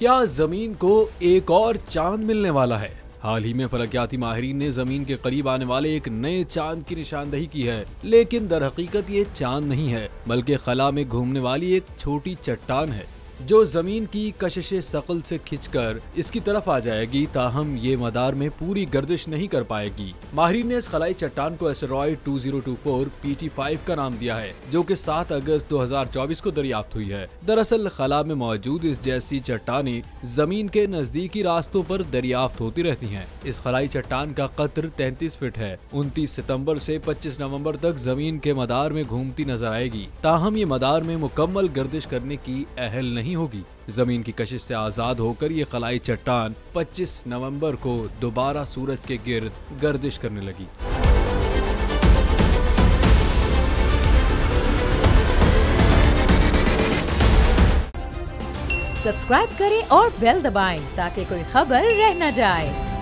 क्या जमीन को एक और चांद मिलने वाला है? हाल ही में फलकियाती माहिरीन ने जमीन के करीब आने वाले एक नए चांद की निशानदही की है, लेकिन दर हकीकत ये चांद नहीं है बल्कि खला में घूमने वाली एक छोटी चट्टान है जो जमीन की कशिश सकल से खिंचकर इसकी तरफ आ जाएगी, ताहम ये मदार में पूरी गर्दिश नहीं कर पाएगी। माहिरीन ने इस खलाई चट्टान को एस्टेरॉयड 2024 PT5 का नाम दिया है, जो कि 7 अगस्त 2024 को दरियाफ्त हुई है। दरअसल खला में मौजूद इस जैसी चट्टानें जमीन के नजदीकी रास्तों पर दरियाफ्त होती रहती हैं। इस खलाई चट्टान का कतर 33 फीट है। 29 सितंबर से 25 नवंबर तक जमीन के मदार में घूमती नजर आएगी, ताहम ये मदार में मुकम्मल गर्दिश करने की अहल नहीं होगी। जमीन की कशिश से आजाद होकर ये खलाई चट्टान 25 नवंबर को दोबारा सूरज के गिर्द गर्दिश करने लगी। सब्सक्राइब करें और बेल दबाएं ताकि कोई खबर रह न जाए।